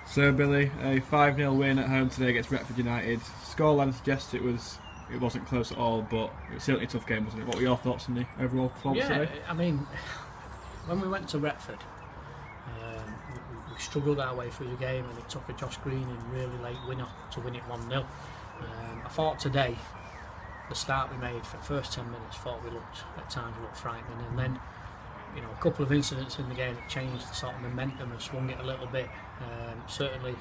So Billy, a 5-0 win at home today against Retford United. Scoreline suggests it wasn't close at all, but it was certainly a tough game, wasn't it? What were your thoughts on the overall performance today? I mean, when we went to Retford, we struggled our way through the game, and it took a Josh Greening really late winner to win it 1-0. I thought today, the start we made for the first 10 minutes, at times we looked frightening, and then a couple of incidents in the game that changed the sort of momentum and swung it a little bit. Certainly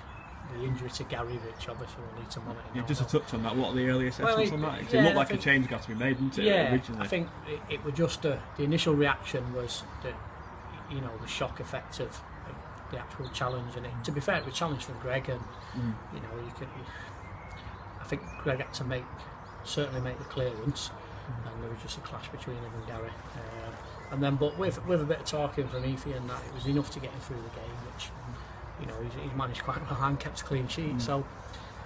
the injury to Gary, which obviously we'll need to monitor. Yeah, just a touch on that. What are the early assessments on that? It looked like a change got to be made, didn't it? Originally, I think it was just the initial reaction was that the shock effect of the actual challenge, and to be fair, it was a challenge from Greg, and I think Greg had to certainly make the clearance, and there was just a clash between him and Gary. And then, but with a bit of talking from Efi and that, it was enough to get him through the game, which he's managed quite well and kept a clean sheet. So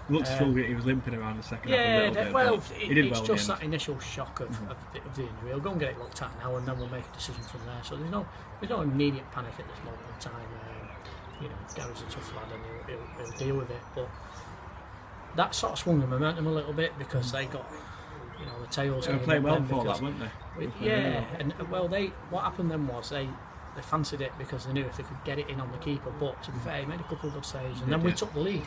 he looked struggling. He was limping around the second half a little bit. Well, he did it's well just that initial shock of the injury. We'll go and get it looked at now, and then we'll make a decision from there. So there's no immediate panic at this moment in time. Gary's a tough lad, and he'll deal with it. But that sort of swung the momentum a little bit, because they got the tails. They were playing well before that, weren't they? And what happened then was they fancied it because they knew if they could get it in on the keeper. But to be fair, he made a couple of good saves, and then we took the lead.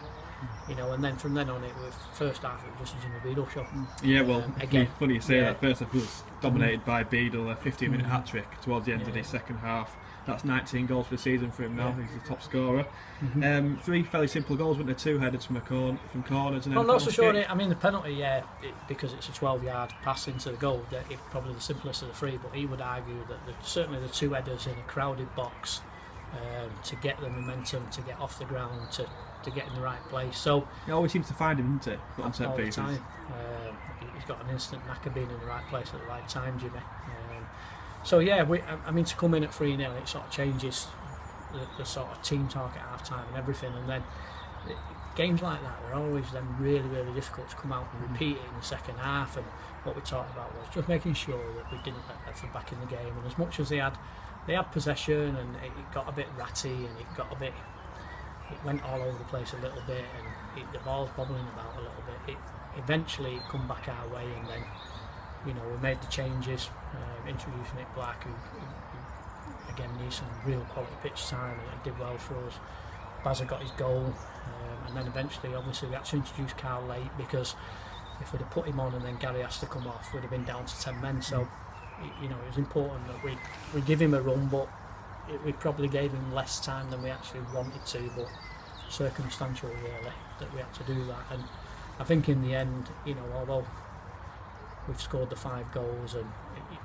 And then from then on, it was first half it was just a Jimmy Beadle show. Yeah, well, again, funny you say that. First half was dominated by Beadle, a 15-minute hat trick towards the end of the second half. That's 19 goals for the season for him now. He's the top scorer. 3 fairly simple goals, weren't there? 2 headers from corners. And well, not so sure. I mean, the penalty, because it's a 12-yard pass into the goal, it's probably the simplest of the 3. But he would argue that certainly the 2 headers in a crowded box to get the momentum, to get off the ground, to get in the right place. So he always seems to find him, doesn't he? On set all pieces. The time. He's got an instant knack of being in the right place at the right time, Jimmy. So I mean, to come in at 3-0, it sort of changes the sort of team talk at half time and everything, and then games like that are always then really, really difficult to come out and repeat it in the second half. And what we talked about was just making sure that we didn't let Retford back in the game, and as much as they had possession, and it got a bit ratty, and it went all over the place a little bit, and the ball's bobbling about a little bit. It eventually come back our way, and then we made the changes, introducing Nick Black, who again needs some real quality pitch time, and did well for us. Bazza got his goal, and then eventually, obviously, we had to introduce Carl late, because if we'd have put him on and then Gary has to come off, we'd have been down to 10 men. So, it was important that we give him a run, but we probably gave him less time than we actually wanted to, but circumstantial really that we had to do that. And I think in the end, although we've scored the 5 goals, and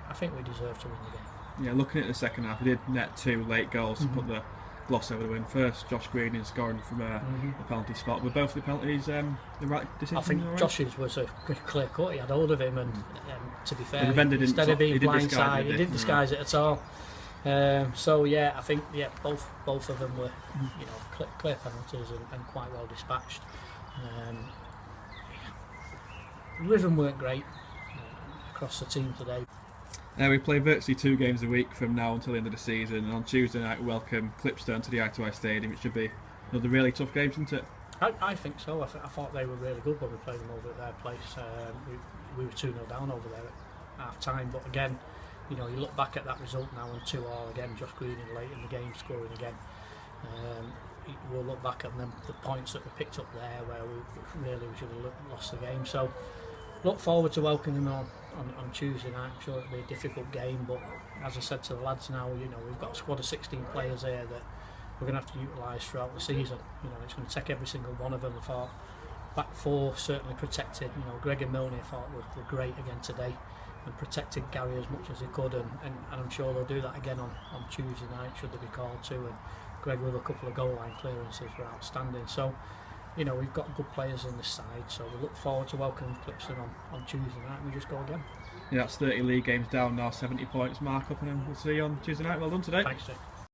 I think we deserve to win the game. Yeah, looking at the second half, we did net 2 late goals to put the gloss over the win. First, Josh Greening scoring from a penalty spot. Were both the penalties the right decision? I think Josh's was a clear cut. He had hold of him, and to be fair, instead of being blindside, he didn't disguise it at all. So I think both of them were clear penalties and quite well dispatched. Rhythm weren't great across the team today. We play virtually 2 games a week from now until the end of the season, and on Tuesday night we welcome Clipstone to the I2I Stadium. It should be another really tough game, shouldn't it? I think so. I thought they were really good when we played them over at their place. We were 2-0 down over there at half time, but again, you look back at that result now, and 2-2 again, Josh Greening late in the game scoring again. We'll look back at them, the points that we picked up there, where we should have lost the game. So look forward to welcoming them on Tuesday night. I'm sure it'll be a difficult game, but as I said to the lads now, we've got a squad of 16 players here that we're going to have to utilise throughout the season. It's going to take every single one of them. I thought back 4 certainly protected. Greg and Milne I thought were great again today, and protected Gary as much as they could, and I'm sure they'll do that again on Tuesday night should they be called to. And Greg with a couple of goal line clearances were outstanding. So we've got good players in this side, so we look forward to welcoming Clipstone on Tuesday night, and we just go again. Yeah, that's 30 league games down now, 70 points, mark up, and then we'll see you on Tuesday night. Well done today. Thanks, Jake.